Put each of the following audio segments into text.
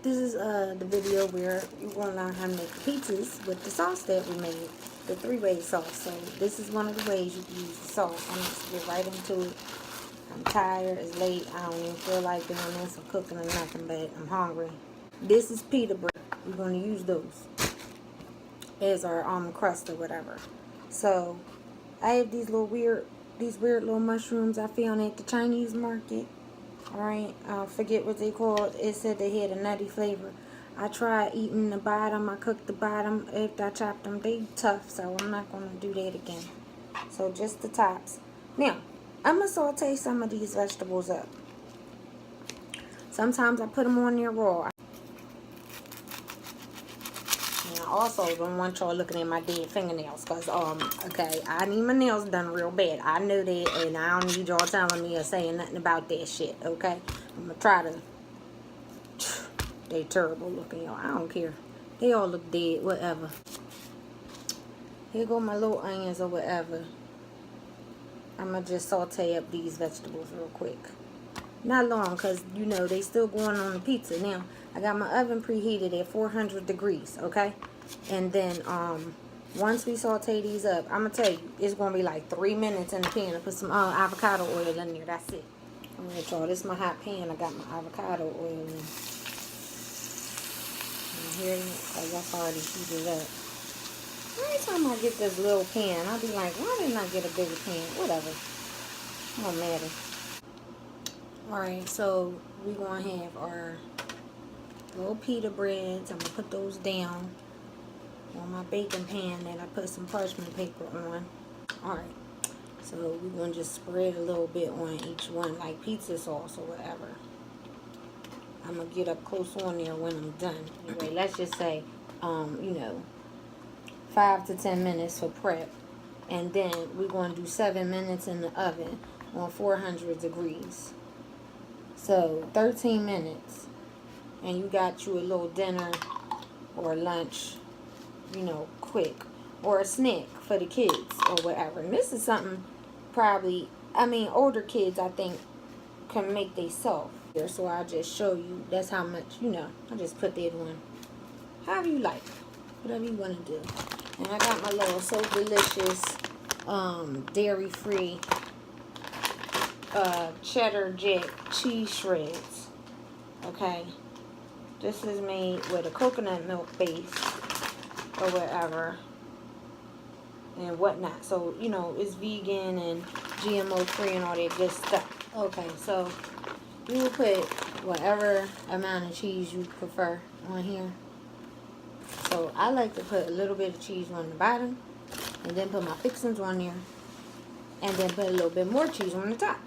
This is the video where you want to learn how to make pizzas with the sauce that we made, the three-way sauce. So this is one of the ways you can use the sauce. I'm just get right into it. I'm tired, it's late, I don't even feel like doing this or cooking or nothing, but I'm hungry. This is pita bread. We're going to use those as our crust or whatever. So I have these weird little mushrooms I found at the Chinese market. Alright, I forget what they called. It said they had a nutty flavor. I tried eating the bottom. I cooked the bottom after I chopped them. They tough, so I'm not going to do that again. So just the tops. Now, I'm going to saute some of these vegetables up. Sometimes I put them on there raw. And I also don't want y'all looking at my dead fingernails. Because, okay, I need my nails done real bad. I know that, and I don't need y'all telling me or saying nothing about that shit, okay? I'm going to try to... They terrible looking, y'all. I don't care. They all look dead, whatever. Here go my little onions or whatever. I'm going to just saute up these vegetables real quick. Not long, because, you know, they still going on the pizza. Now, I got my oven preheated at 400 degrees, okay? And then, once we saute these up, I'm going to tell you, it's going to be like 3 minutes in the pan. I put some avocado oil in there. That's it. Alright, y'all. This is my hot pan. I got my avocado oil in. You hear it? Because that's already heated up. Every time I get this little pan, I'll be like, why didn't I get a bigger pan? Whatever. It don't matter. Alright, so we're going to have our little pita breads. I'm going to put those down on my baking pan that I put some parchment paper on. Alright, so we're going to just spread a little bit on each one, like pizza sauce or whatever. I'm going to get up close on there when I'm done. Anyway, let's just say, you know, 5 to 10 minutes for prep. And then we're going to do 7 minutes in the oven on 400 degrees. So 13 minutes. And you got you a little dinner or lunch, you know, quick. Or a snack for the kids or whatever. And this is something probably, I mean, older kids, I think, can make they self. So I'll just show you. That's how much, you know, I just put that on. However you like. Whatever you want to do. And I got my little So Delicious dairy-free cheddar jack cheese shreds. Okay. This is made with a coconut milk base or whatever and whatnot. So, you know, it's vegan and GMO free and all that good stuff. Okay, so you will put whatever amount of cheese you prefer on here. So I like to put a little bit of cheese on the bottom and then put my fixings on there and then put a little bit more cheese on the top.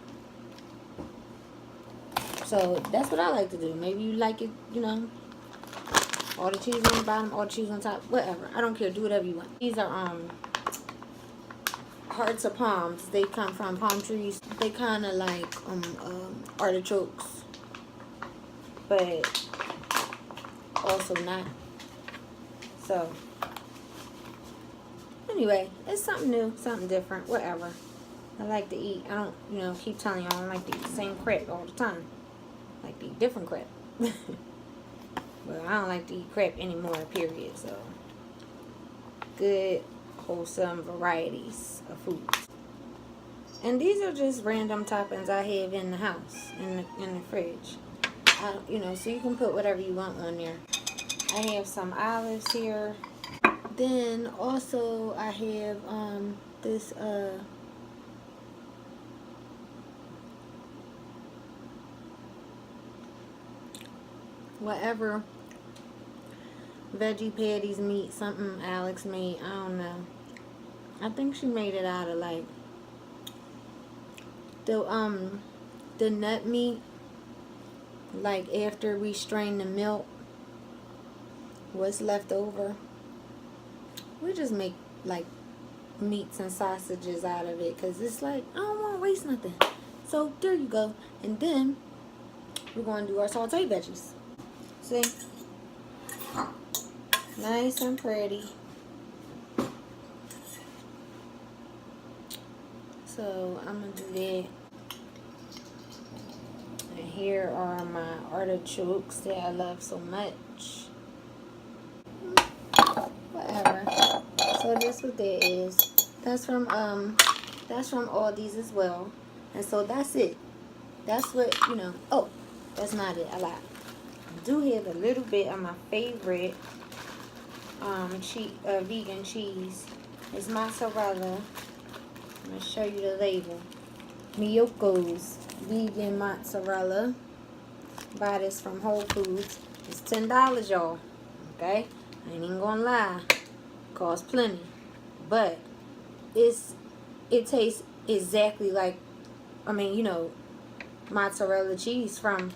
So that's what I like to do. Maybe you like it, you know, all the cheese on the bottom, all the cheese on top, whatever. I don't care. Do whatever you want. These are hearts of palms. They come from palm trees. They kind of like artichokes, but also not. So anyway, it's something new, something different, whatever. I like to eat. I don't, you know, keep telling you I don't like to eat the same crap all the time. I like to eat different crap. Well, I don't like to eat crap anymore, period. So good, wholesome varieties of food. And these are just random toppings I have in the house, in the fridge. You know, so you can put whatever you want on there. I have some olives here. Then also I have this whatever veggie patties meat, something Alex made, I don't know. I think she made it out of like the nut meat, like after we strain the milk, what's left over, we just make like meats and sausages out of it, because it's like I don't want to waste nothing. So there you go. And then we're going to do our sauteed veggies. See, nice and pretty. So I'm gonna do that. And here are my artichokes that I love so much. Whatever. So this what that is. That's from Aldi's as well. And so that's it. That's what, you know. Oh, that's not it. I lied. I do have a little bit of my favorite vegan cheese. It's mozzarella. I'm gonna show you the label. Miyoko's vegan mozzarella. Buy this from Whole Foods. It's $10, y'all. Okay, I ain't even gonna lie. Costs plenty, but it tastes exactly like, I mean, you know, mozzarella cheese from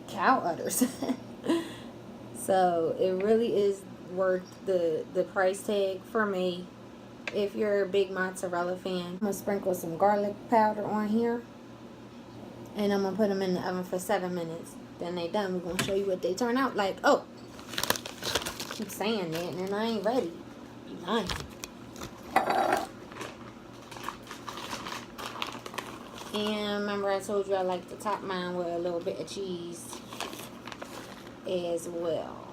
cow udders. So it really is worth the price tag for me. If you're a big mozzarella fan, I'm gonna sprinkle some garlic powder on here, and I'm gonna put them in the oven for 7 minutes. Then they done. We're gonna show you what they turn out like. Oh, keep saying that, and then I ain't ready. You lying. And remember I told you I like to top mine with a little bit of cheese as well.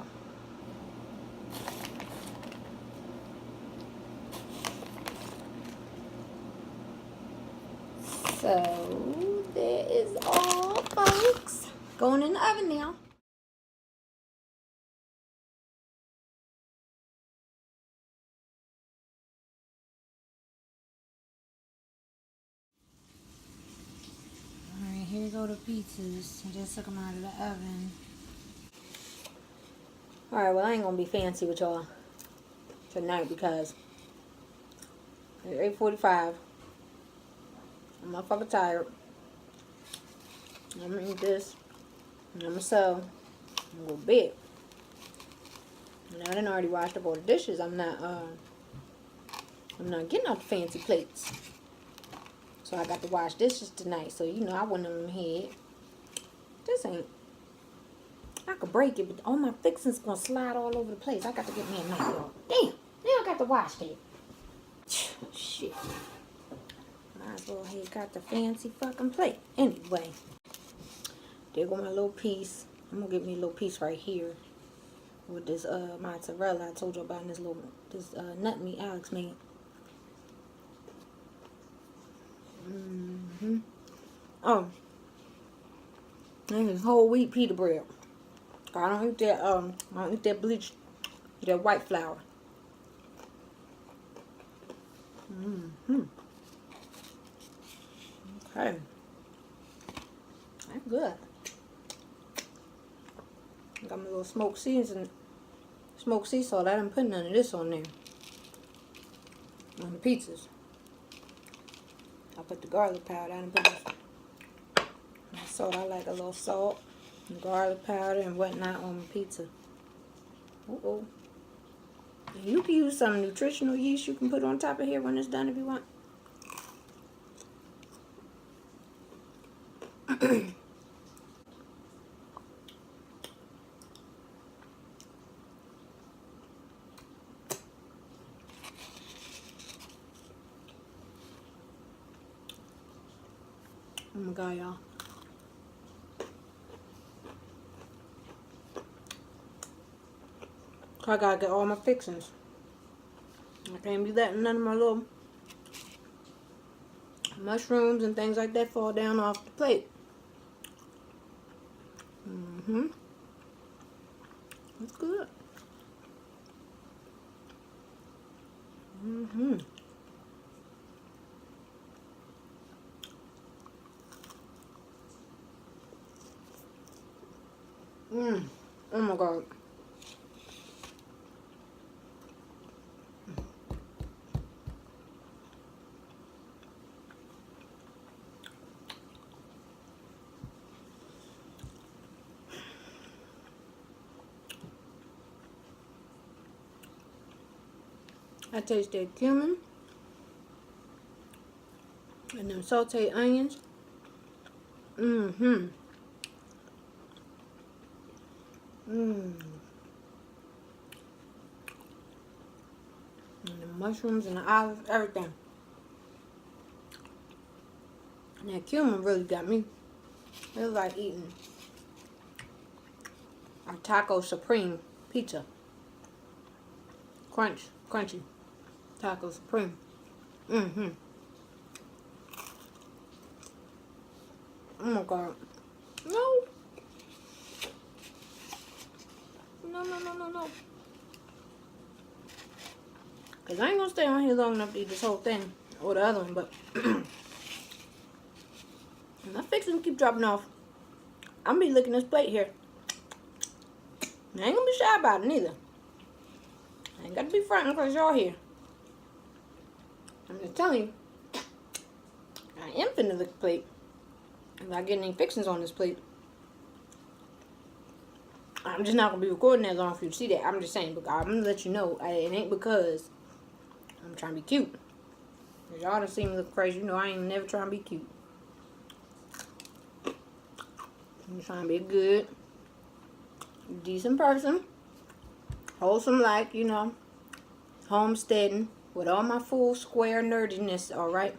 So that is all, folks. Going in the oven now. Alright, here go the pizzas. I just took them out of the oven. Alright, well I ain't gonna be fancy with y'all tonight because it's 8:45. I'm motherfucking tired. I'm gonna eat this. And I'm gonna sew. I'm gonna go to bed. And I done already washed up all the dishes. I'm not getting out the fancy plates. So I got to wash dishes tonight. So you know I went on ahead. This ain't. I could break it, but all my fixings gonna slide all over the place. I got to get me a knife, y'all. Damn. Now I got to wash that. Shit. Might as well have got the fancy fucking plate. Anyway. There go my little piece. I'm gonna get me a little piece right here with this mozzarella. I told you about this nut meat Alex made. Oh, this is whole wheat pita bread. I don't eat that. I don't eat that bleached, that white flour. Okay, that's good. Got my little smoked sea salt. I didn't put none of this on there. On the pizzas. I put the garlic powder. I didn't put no salt. I like a little salt and garlic powder and whatnot on my pizza. Uh-oh. You can use some nutritional yeast you can put on top of here when it's done if you want. Oh my God, y'all. I gotta get all my fixings. I can't be letting none of my little mushrooms and things like that fall down off the plate. That's good. Oh my God. I taste that cumin and them sauteed onions. And the mushrooms and the olives, everything. And that cumin really got me. It was like eating a Taco Supreme pizza. Crunchy. Taco Supreme. Mm-hmm. Oh my God. No. No. Because I ain't going to stay on here long enough to eat this whole thing. Or the other one, but... I'm not fixing to keep dropping off. I'm going to be licking this plate here. I ain't going to be shy about it neither. I ain't got to be frightened because y'all here. I'm just telling you. I am finna lick the plate. If I get any fixings on this plate. I'm just not going to be recording that long for you to see that. I'm just saying, because I'm going to let you know. It ain't because I'm trying to be cute. If y'all done see me look crazy, you know I ain't never trying to be cute. I'm trying to be a good, decent person. Wholesome, like, you know, homesteading with all my full square nerdiness, alright?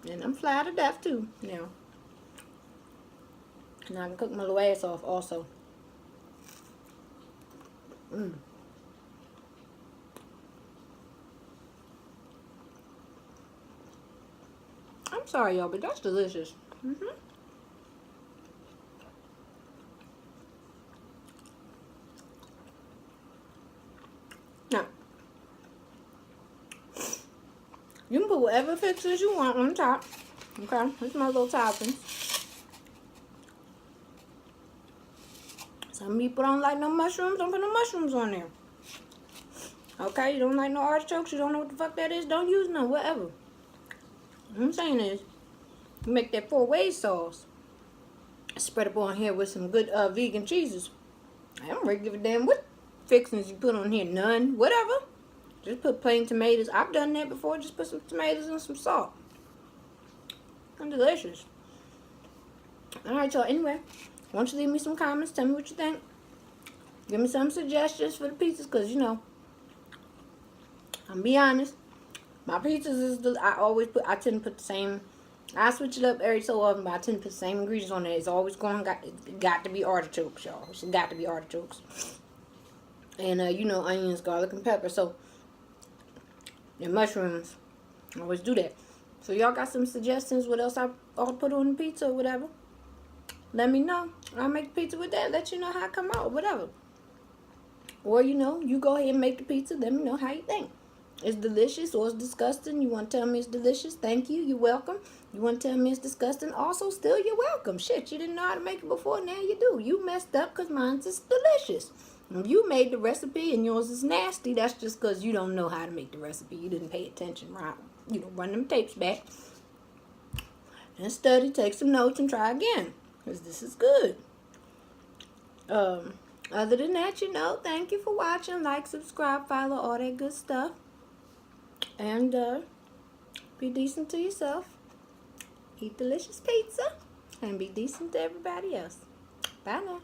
And I'm fly to death too, you know. And I can cook my little ass off also. I'm sorry, y'all, but that's delicious. Now, you can put whatever fixings you want on top. Okay, this is my little toppings. Some people don't like no mushrooms, don't put no mushrooms on there. Okay, you don't like no artichokes, you don't know what the fuck that is, don't use none, whatever. What I'm saying is, you make that 4-way sauce. Spread it on here with some good vegan cheeses. I don't really give a damn what fixings you put on here, none, whatever. Just put plain tomatoes. I've done that before, just put some tomatoes and some salt. And delicious. Alright, y'all, anyway, why don't you leave me some comments, tell me what you think. Give me some suggestions for the pizzas, because, you know, I'm be honest, my pizzas is, I tend to put the same, I switch it up every so often, but I tend to put the same ingredients on it. It's always got to be artichokes, y'all. It's got to be artichokes. And, you know, onions, garlic, and pepper. So, and mushrooms. I always do that. So, y'all got some suggestions what else I'll put on the pizza or whatever? Let me know. I'll make the pizza with that. Let you know how it come out or whatever. Or, you know, you go ahead and make the pizza. Let me know how you think. It's delicious or it's disgusting. You want to tell me it's delicious? Thank you. You're welcome. You want to tell me it's disgusting? Also, still, you're welcome. Shit, you didn't know how to make it before. Now you do. You messed up because mine's is delicious. If you made the recipe and yours is nasty, that's just because you don't know how to make the recipe. You didn't pay attention, right? You know, run them tapes back and study, take some notes, and try again. Because this is good. Other than that, you know, thank you for watching. Like, subscribe, follow, all that good stuff. And be decent to yourself. Eat delicious pizza. And be decent to everybody else. Bye now.